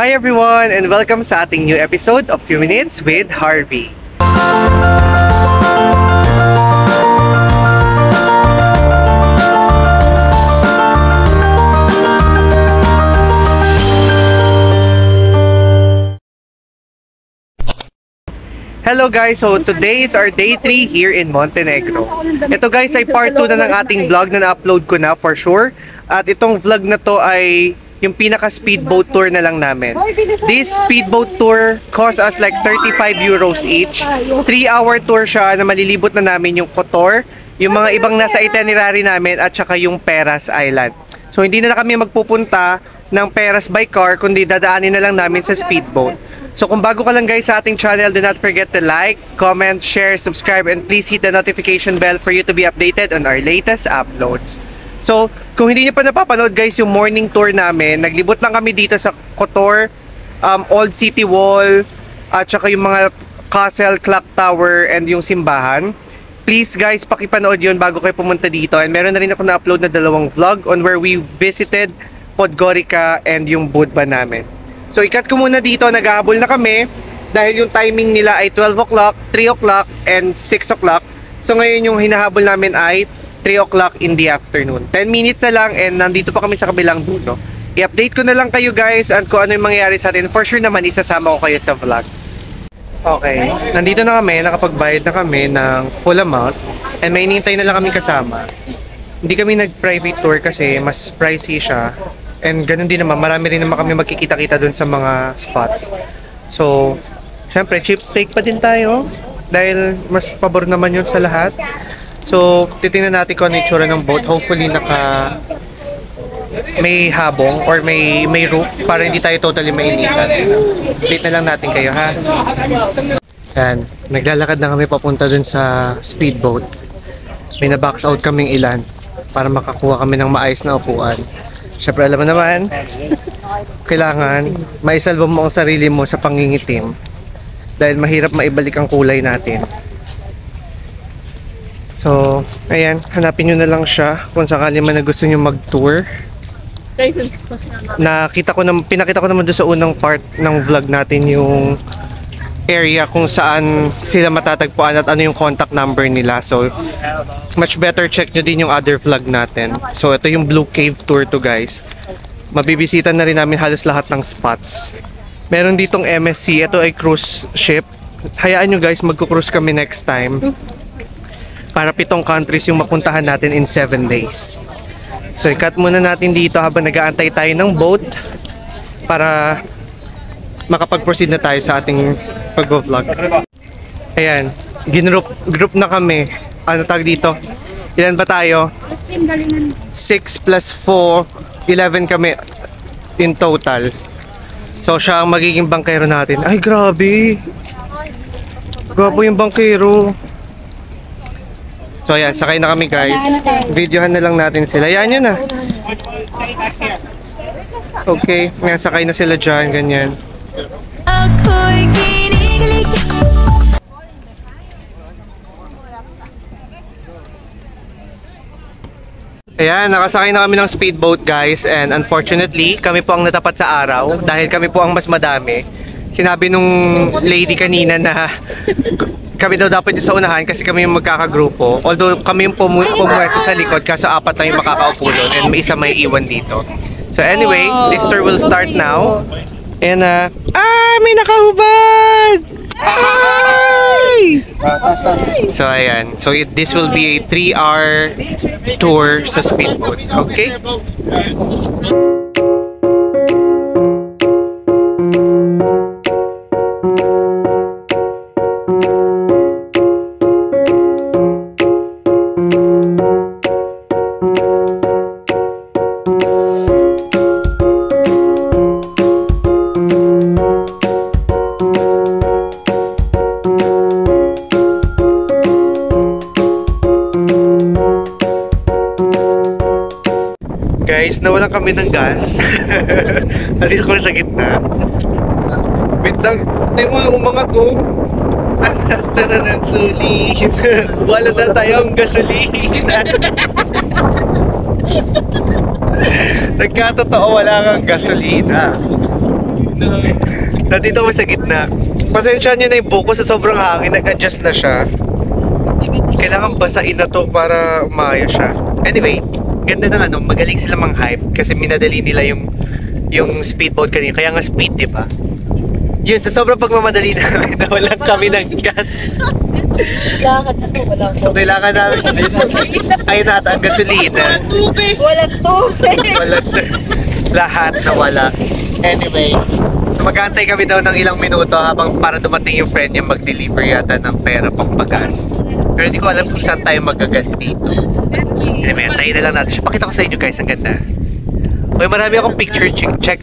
Hi everyone and welcome sa ating new episode of Few Minutes with Harvey. Hello guys, so today is our day 3 here in Montenegro. Ito guys ay part 2 na ng ating vlog na na-upload ko na for sure. At itong vlog na to ay yung pinaka speedboat tour na lang namin. This speedboat tour cost us like 35 euros each. 3-hour tour siya na malilibot na namin yung Kotor, yung mga ibang nasa itinerary namin at saka yung Peras Island. So hindi na kami magpupunta ng Peras by car kundi dadaanin na lang namin sa speedboat. So kung bago ka lang guys sa ating channel, do not forget to like, comment, share, subscribe, and please hit the notification bell for you to be updated on our latest uploads. So kung hindi nyo pa napapanood guys yung morning tour namin, naglibot lang kami dito sa Kotor, Old City Wall, at saka yung mga castle, clock tower, and yung simbahan. Please guys, pakipanood yun bago kayo pumunta dito. And meron na rin ako na-upload na 2 vlog on where we visited Podgorica and yung Budva namin. So ikat ko muna dito, naghahabol na kami dahil yung timing nila ay 12 o'clock, 3 o'clock, and 6 o'clock. So ngayon yung hinahabol namin ay 3 o'clock in the afternoon. 10 minutes na lang and nandito pa kami sa kabilang dulo. I-update ko na lang kayo guys at kung ano yung mangyayari sa atin. For sure naman isasama ko kayo sa vlog. Okay, nandito na kami, nakapagbayad na kami ng full amount and may hinihintay na lang kami kasama. Hindi kami nag-private tour kasi mas pricey siya. And ganun din naman, marami rin naman kami magkikita-kita dun sa mga spots. So, syempre, cheap steak pa din tayo. Dahil mas pabor naman yun sa lahat. So, titingnan natin kung ano yung itsura ng boat. Hopefully, may habong or may roof para hindi tayo totally mainitan. Update na lang natin kayo, ha? Yan, naglalakad na kami papunta dun sa speedboat. May na-box out kaming ilan para makakuha kami ng maayos na upuan. Siyempre alam mo naman, kailangan maisalba mo ang sarili mo sa pangingitim dahil mahirap maibalik ang kulay natin. So, ayan, hanapin nyo na lang siya kung sakali man na gusto nyo mag-tour. Pinakita ko naman doon sa unang part ng vlog natin yung area kung saan sila matatagpuan at ano yung contact number nila. So, much better check nyo din yung other vlog natin. So, ito yung Blue Cave Tour to guys. Mabibisita na rin namin halos lahat ng spots. Meron ditong MSC. Ito ay cruise ship. Hayaan nyo guys, magkucruise kami next time. Para 7 countries yung mapuntahan natin in 7 days. So, i-cut muna natin dito habang nag-aantay tayo ng boat para makapag-proceed na tayo sa ating pag-vlog. Ayan, group na kami. Ano tag dito? Ilan ba tayo? 6 plus 4, 11 kami in total. So siya ang magiging bangkero natin. Ay grabe! Gwapo yung bangkero. So ayan, sakay na kami guys. Videohan na lang natin sila. Ayan yun na. Okay, ngayon sakay na sila dyan, ganyan. Ayan, nakasakay na kami ng speedboat guys and unfortunately, kami po ang natapat sa araw dahil kami po ang mas madami. Sinabi nung lady kanina na kami daw dapat yung sa unahan kasi kami yung magkakagrupo. Although kami yung pumuwesto sa likod kaso 4 na yung makakaupo doon and may isa may iwan dito. So anyway, this tour will start now. And may nakahubad! Ay! So ayan, so this will be a 3-hour tour sa speedboat, okay? Guys, nawalan kami ng gas. Nandito kami sa gitna. Wait lang, tayo mo yung mga to. Ata na ng sulit. Wala na tayong gasolina. Nagkatotoo, wala kang gasolina. Nandito ako sa gitna. Pasensya nyo na yung buko sa sobrang hangin. Nag-adjust na siya. Kailangan basain na to para umayos siya. Anyway, ganda ng ano, magaling sila mang-hype kasi minadali nila yung speedboat kanina. Kaya nga speed, di ba? Yun, sa sobrang pagmamadali namin, nawalan kami ng gas. Lakad na to, walang So, kailangan namin, ayun na ata ang gasolina. walang tubig. Lahat nawala. Anyway, so mag-aantay kami daw ng ilang minuto habang para dumating yung friend niya mag-deliver yata ng pera pang pagas. Pero hindi ko alam kung saan tayo magagas dito. Anyway, antayin na lang natin. Pakita ko sa inyo guys, ang ganda. Uy, marami akong picture check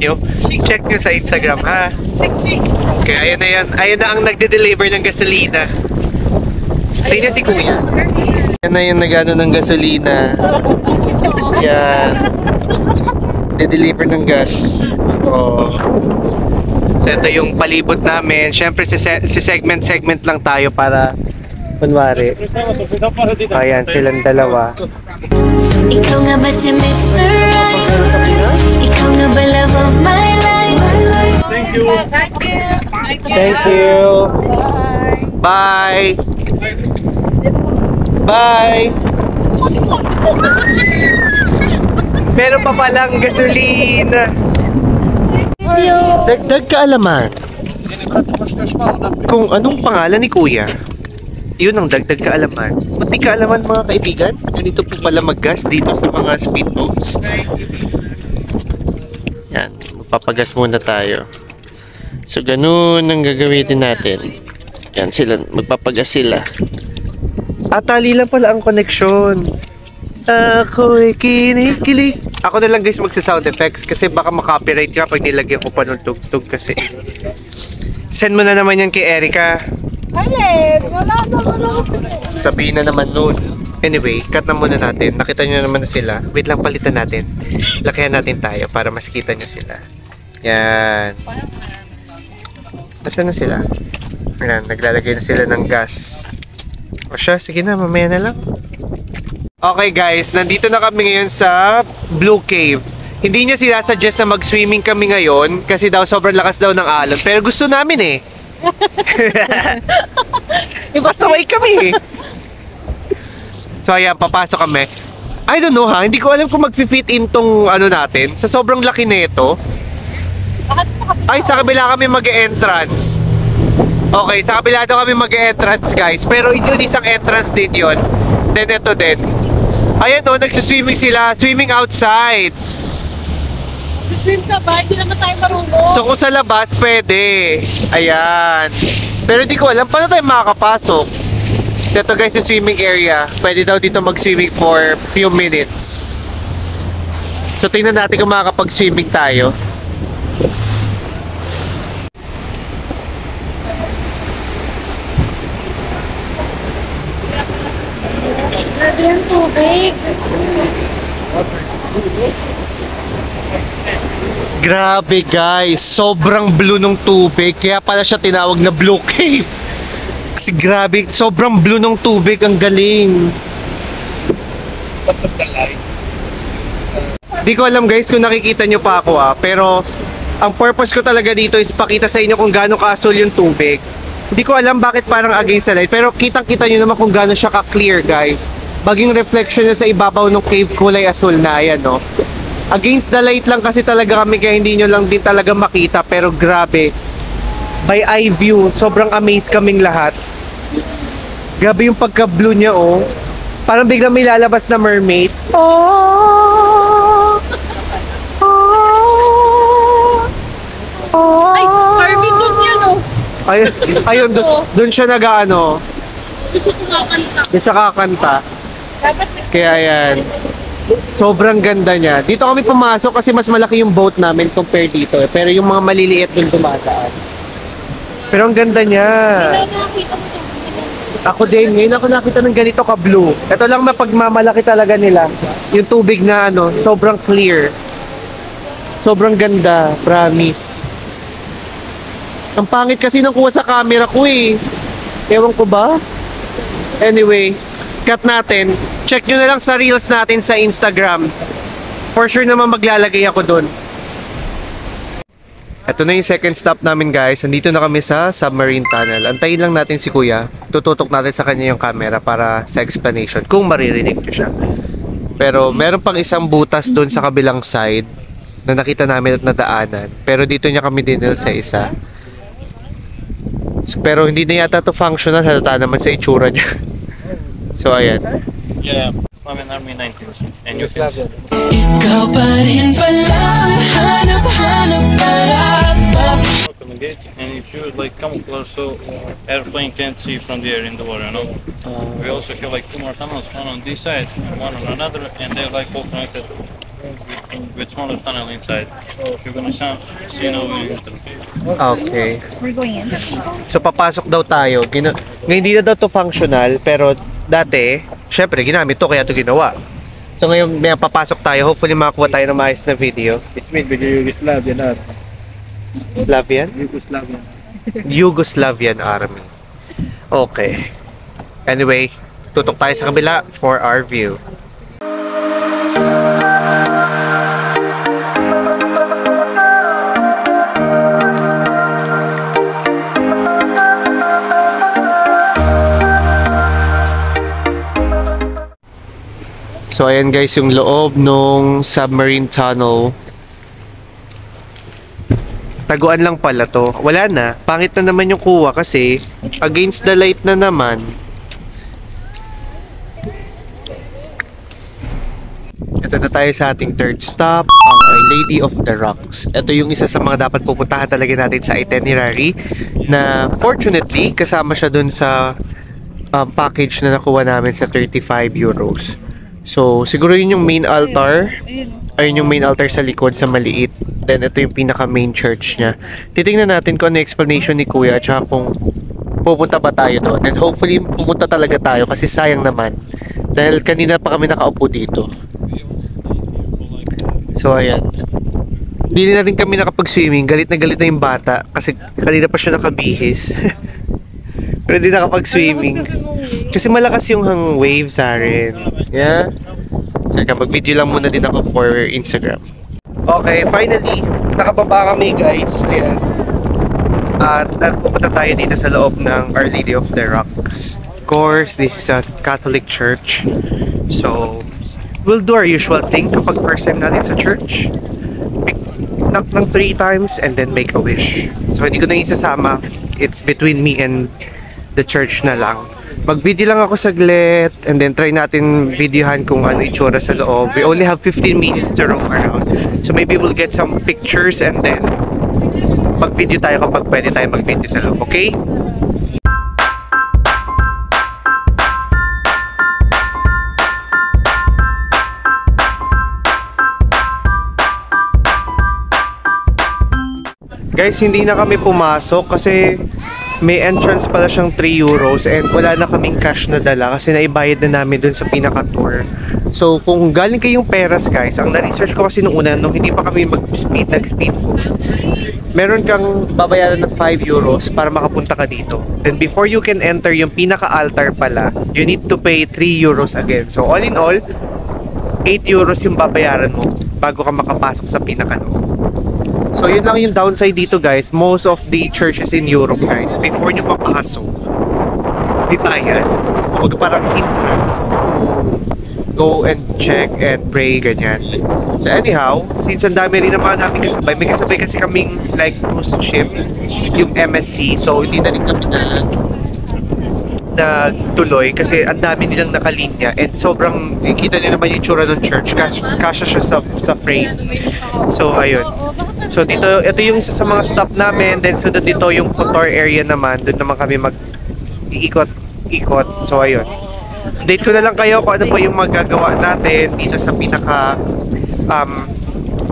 nyo. Check nyo sa Instagram, ha? Okay, ayun na yan. Ayun na ang nagde-deliver ng gasolina. Tingnan si Kuya. Yan na yung nagano ng gasolina. Yan. De-deliver ng gas. Oh. So ito yung palibot namin. Siyempre si segment lang tayo para kunwari. Ayan, silang dalawa. Ikaw nga ba si Mr. Right? Ikaw nga ba love of my life? Thank you. Thank you. Bye. Bye. Meron pa palang gasolina. Dagdag kaalaman. Kung anong pangalan ni Kuya, yun ang dagdag kaalaman. Buti kaalaman mga kaibigan. Ganito po pala mag-gas dito sa mga speedboats. Yan, magpapagas muna tayo. So ganun ang gagamitin natin. Yan sila, magpapagas sila. Tali lang pala ang connection. Ako'y kinikilig. Ako na lang guys magsa-sound effects kasi baka makopyright ka pag nilagyan ko pa ng tugtog kasi. Send mo na naman yan kay Erica. Alin, wala na sila. Sabihin na naman nun. Anyway, cut na muna natin. Nakita nyo naman na sila. Wait lang, palitan natin. Lakihan natin tayo para mas kita nyo sila. Yan. Nasaan na sila? Ayan, naglalagay na sila ng gas. O siya, sige na, mamaya na lang. Okay guys, nandito na kami ngayon sa Blue Cave. Hindi niya sinasuggest na mag-swimming kami ngayon kasi daw sobrang lakas daw ng alon. Pero gusto namin eh. Pasaway kami. So ayan, papasok kami. I don't know ha, hindi ko alam kung mag-fit in tong ano natin. Sa sobrang laki nito. Ay, sa kabila kami mag-entrance. Okay, sa kabila daw kami mag-entrance guys. Pero yun isang entrance din yun. Then ito din. Ayan o, nagsiswimming sila. Swimming outside. Swim ka ba? Hindi naman tayo marunong. So kung sa labas, pwede. Ayan. Pero di ko alam, paano tayo makakapasok? Ito guys, yung swimming area. Pwede daw dito mag-swimming for few minutes. So tingnan natin kung makakapag-swimming tayo. Grabe yung tubig. Grabe guys, sobrang blue ng tubig. Kaya pala siya tinawag na Blue Cave. Kasi grabe, sobrang blue ng tubig. Ang galing. Di ko alam guys kung nakikita nyo pa ako pero ang purpose ko talaga dito is pakita sa inyo kung gaano ka-asul yung tubig. Hindi ko alam bakit parang against the light, pero kitang-kita nyo naman kung gaano siya ka-clear guys. Baging reflection niya sa ibabaw ng cave, kulay asul na, ayan no. Against the light lang kasi talaga kami kaya hindi nyo lang din talaga makita, pero grabe. By eye view, sobrang amazed kaming lahat. Grabe yung pagka-blue niya oh. Parang biglang may lalabas na mermaid. Ay, Harvey, doon yan oh. Ayun, doon siya nag-ano. Gusto ko makakanta. Doon siya kakanta. Dapat Kaya yan. Sobrang ganda niya. Dito kami pumasok kasi mas malaki yung boat namin compare dito. Pero yung mga maliliit doon dumadaan. Pero ang ganda niya. nakakita mo ito. Ako din, ngayon ako nakita ng ganito ka-blue. Ito lang na pagmamalaki talaga nila. Yung tubig na ano, sobrang clear. Sobrang ganda, promise. Ang pangit kasi nang kuha sa camera ko eh. Ewan ko ba? Anyway, cut natin. Check nyo na lang sa reels natin sa Instagram. For sure naman maglalagay ako dun. Ito na yung second stop namin guys. Andito na kami sa submarine tunnel. Antayin lang natin si Kuya. Tututok natin sa kanya yung camera para sa explanation kung maririnig ko siya. Pero meron pang isang butas doon sa kabilang side na nakita namin at nadaanan. Pero dito niya kami dinil sa isa. Pero hindi na yata to functional. Halata naman sa itsura niya. So ayan. Yeah, Slavian Army 19th. And you can see. Ikaw pa rin pala ang hanap-hanap para Open the gates, and if you like come close, so airplane can't see from the air in the water. No. We also have like 2 more tunnels, one on this side and one on another, and they're like all connected with smaller tunnel inside. So you're gonna see now when you enter. Okay. We're going in. So papasok daw tayo. Ngayon hindi na daw to functional, pero dati, syempre ginamit to kaya to ginawa. So ngayon may papasok tayo. Hopefully makakuha tayo ng maayos na video. It's made by the Yugoslavian army. Slavian? Yugoslavian. Yugoslavian Army. Okay. Anyway, tutok tayo sa kabila for our view. So ayan guys yung loob nung submarine tunnel. Taguan lang pala to. Wala na. Pangit na naman yung kuha kasi against the light na naman. Ito na tayo sa ating third stop, ang Our Lady of the Rocks. Ito yung isa sa mga dapat pupuntahan talaga natin sa itinerary na fortunately kasama siya dun sa package na nakuha namin sa 35 euros. So siguro yun yung main altar. Ayun yung main altar sa likod sa maliit. Then ito yung pinaka main church niya. Titingnan natin kung ano explanation ni Kuya at saka kung pupunta ba tayo doon. And hopefully pupunta talaga tayo kasi sayang naman. Dahil kanina pa kami nakaupo dito. So ayan. Hindi na rin kami nakapag-swimming. Galit na yung bata kasi kanina pa siya nakabihis. Pero hindi nakapag-swimming. Kasi malakas yung waves sa rin. Yeah. Saka mag-video lang muna din ako for Instagram. Okay, finally, nakababa kami guys. Ayan. At pupunta tayo dito sa loob ng Our Lady of the Rocks. Of course, this is a Catholic church. So, we'll do our usual thing kapag first time natin sa church. Knock ng 3 times and then make a wish. So, hindi ko na isasama. It's between me and the church na lang. Mag-video lang ako saglit and then try natin videohan kung ano itsura sa loob. We only have 15 minutes to roam around. So maybe we'll get some pictures and then mag-video tayo kapag pwede tayo mag-video sa loob, okay? Guys, hindi na kami pumasok kasi may entrance pala siyang 3 euros and wala na kaming cash na dala kasi naibayad na namin dun sa pinaka-tour. So, kung galing kayong peras guys, ang na-research ko kasi nung una, nung hindi pa kami nag-speed po, meron kang babayaran ng 5 euros para makapunta ka dito. Then before you can enter yung pinaka-altar pala, you need to pay 3 euros again. So, all in all, 8 euros yung babayaran mo bago ka makapasok sa pinaka-loob. So yun lang yung downside dito guys. Most of the churches in Europe guys, before nyo mapasok, may bayad. So parang hindrance to go and check and pray, ganyan. So anyhow, since ang dami rin naman namin kasabay, may kasabay kasi kaming like cruise ship, yung MSC. So hindi na rin kami na tuloy kasi ang dami nilang nakalinya and sobrang kita niyo naman yung tsura ng church. Kasya siya sa frame. So ayun. So dito, ito yung isa sa mga stop namin. Then sunod dito yung Kotor area naman. Doon naman kami mag-ikot. So ayun. Update ko na lang kayo kung ano pa yung magagawa natin dito sa pinaka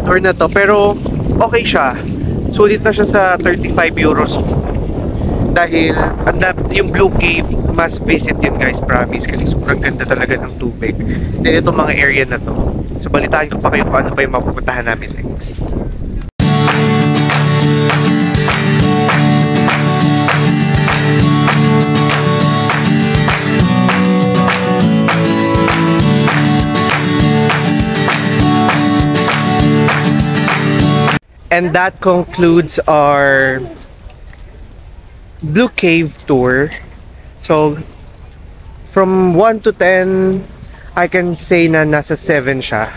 tour na to. Pero okay siya. Sulit na siya sa 35 euros. Dahil yung Blue Cave, must visit yun guys, promise. Kasi sobrang ganda talaga ng tubig. Then itong mga area na to. So balitaan ko pa kayo kung ano pa yung mapupuntahan namin next. And that concludes our Blue Cave tour. So, from 1 to 10, I can say na nasa 7 siya.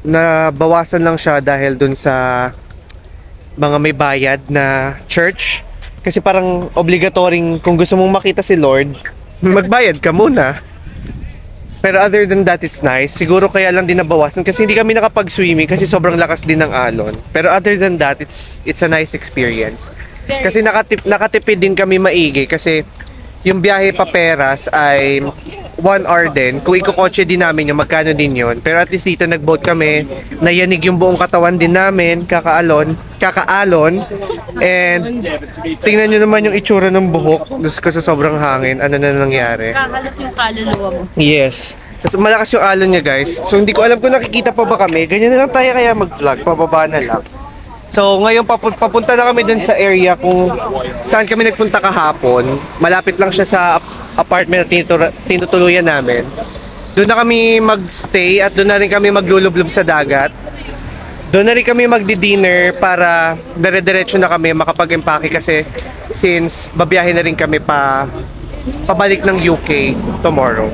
Nabawasan lang siya dahil dun sa mga may bayad na church. Kasi parang obligatoring kung gusto mong makita si Lord, magbayad ka muna. Pero other than that, it's nice. Siguro kaya lang din nabawasan kasi hindi kami nakapag-swimming kasi sobrang lakas din ng alon. Pero other than that, it's a nice experience. Kasi nakatipid din kami maigi kasi yung biyahe pa Peras ay 1 hour din. Kung ikokotse din namin yung magkano din yun. Pero at least dito nag-boat kami. Nayanig yung buong katawan din namin. Kakaalon. And tingnan nyo naman yung itsura ng buhok. Kasi sobrang hangin. Ano na nangyari? Kakalas yung kaluluwa mo. Yes. So, malakas yung alon niya guys. So hindi ko alam kung nakikita pa ba kami. Ganyan na lang tayo kaya mag-vlog. Pababa na lang. So ngayon papunta na kami dun sa area kung saan kami nagpunta kahapon. Malapit lang siya sa apartment na tinutuluyan namin. Doon na kami magstay at doon na rin kami maglulublob sa dagat. Doon na rin kami magdi-dinner para dire-diretso na kami makapag-empake kasi since babiyahe na rin kami pabalik ng UK tomorrow.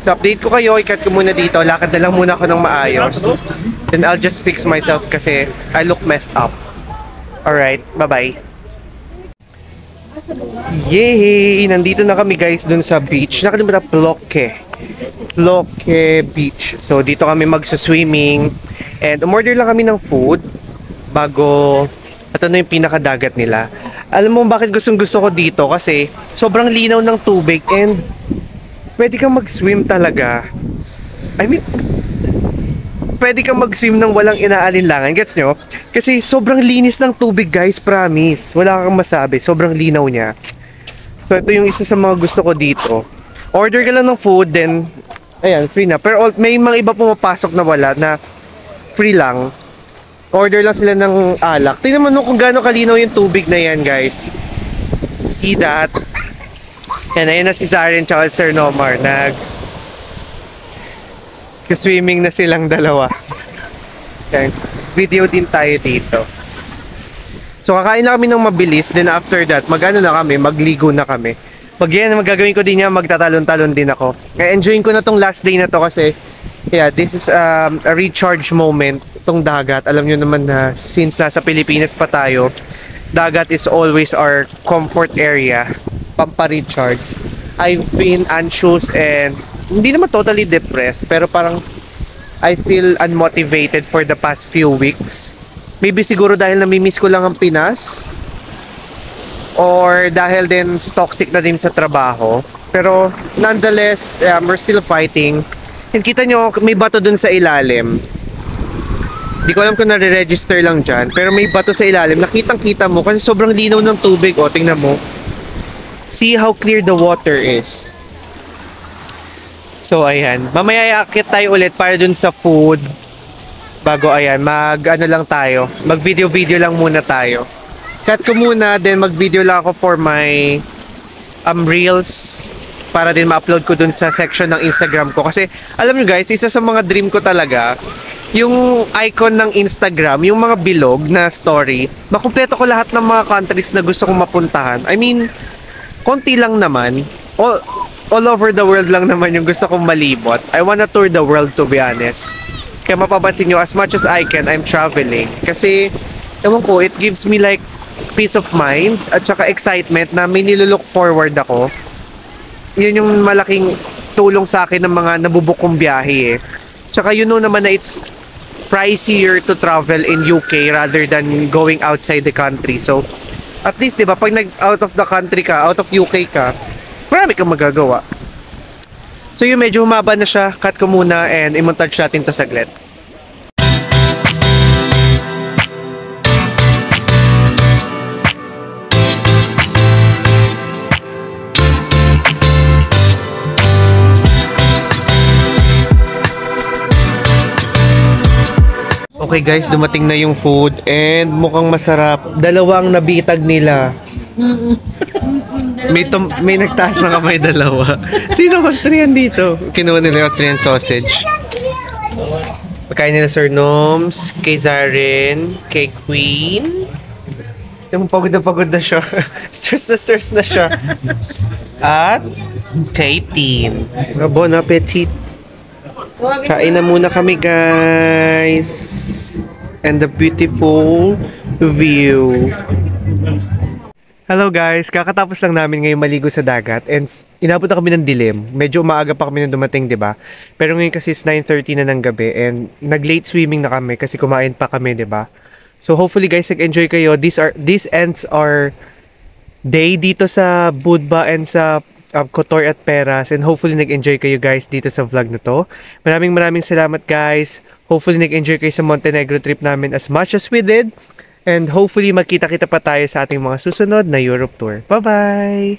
So update ko kayo, ikat ko muna dito, lakad na lang muna ako ng maayos. Then I'll just fix myself kasi I look messed up. Alright, bye-bye. Yay! Nandito na kami guys dun sa beach. Nakalimutan na Ploque Beach. So dito kami magsa-swimming. And umorder lang kami ng food bago ito na yung pinakadagat nila. Alam mo bakit gustong-gusto ko dito? Kasi sobrang linaw ng tubig and pwede kang mag-swim talaga. I mean, pwede kang mag-swim nang walang inaalinlangan. Gets nyo? Kasi sobrang linis ng tubig guys, promise. Wala kang masabi. Sobrang linaw niya. So ito yung isa sa mga gusto ko dito. Order ka lang ng food, then ayan, free na. Pero may mga iba pumapasok na wala na free lang. Order lang sila ng alak. Tingnan mo kung gaano kalinaw yung tubig na yan guys. See that? Yan, ayun na si Zaren tsaka Sir Nomar. Swimming na silang dalawa. Yan. Video din tayo dito. So kakain na kami ng mabilis. Then after that, mag-ano na kami, magligo na kami. Pag yan, magagawin ko din yan, magtatalon-talon din ako. Kaya enjoying ko na tong last day na to kasi yeah, this is a recharge moment. Itong dagat, alam nyo naman na since nasa Pilipinas pa tayo, dagat is always our comfort area. Pampa-recharge. I've been anxious and hindi naman totally depressed pero parang I feel unmotivated for the past few weeks. Maybe siguro dahil namimiss ko lang ang Pinas or dahil din toxic na din sa trabaho. Pero nonetheless, we're still fighting. And kita nyo, may bato dun sa ilalim. Di ko alam kung nare-register lang dyan pero may bato sa ilalim. Nakitang-kita mo kasi sobrang linaw ng tubig. O, tingnan mo. See how clear the water is. So ayan, mamaya iaakit tayo ulit para dun sa food. Bago ayan, ano lang tayo, mag video lang muna tayo. Cut ko muna, then mag video lang ako for my reels para din ma-upload ko dun sa section ng Instagram ko. Kasi alam nyo guys, isa sa mga dream ko talaga yung icon ng Instagram, yung mga bilog na story, makumpleto ko lahat ng mga countries na gusto kong mapuntahan. I mean, konti lang naman. All over the world lang naman yung gusto kong malibot. I wanna tour the world to be honest. Kaya mapapansin nyo, as much as I can, I'm traveling. Kasi, ewan ko, it gives me like peace of mind at saka excitement na may nilook forward ako. Yun yung malaking tulong sa akin ng mga nabubuk kong biyahe eh. Tsaka you know naman na it's pricier to travel in UK rather than going outside the country. So, at least, di ba, pag out of the country ka, out of UK ka, marami kang magagawa. So yun, medyo humaba na siya. Cut ko muna and i-montage natin to saglit. Okay guys, dumating na yung food and mukhang masarap. Dalawang nabitag nila. May nagtaas na kamay dalawa. Sino Austrian dito? Kinuha nila yung Austrian sausage. Pagkain nila Sir Noms, kay Zaren, kay Queen. Ito mo, pagod na siya. stress na siya. At kay Tin. Bon appetit. Kain na muna kami, guys. And the beautiful view. Hello guys, kakatapos lang namin ngayon maligo sa dagat and inabot na kami ng dilim. Medyo umaaga pa kami nang dumating, 'di ba? Pero ngayon kasi is 9:30 na ng gabi and nag-late swimming na kami kasi kumain pa kami, 'di ba? So hopefully guys, nag-enjoy kayo. These ends our day dito sa Budva and sa Kotor at Peras, and hopefully nag-enjoy kayo guys dito sa vlog na to. Maraming salamat guys. Hopefully nag-enjoy kayo sa Montenegro trip namin as much as we did. And hopefully magkita-kita pa tayo sa ating mga susunod na Europe tour. Bye-bye!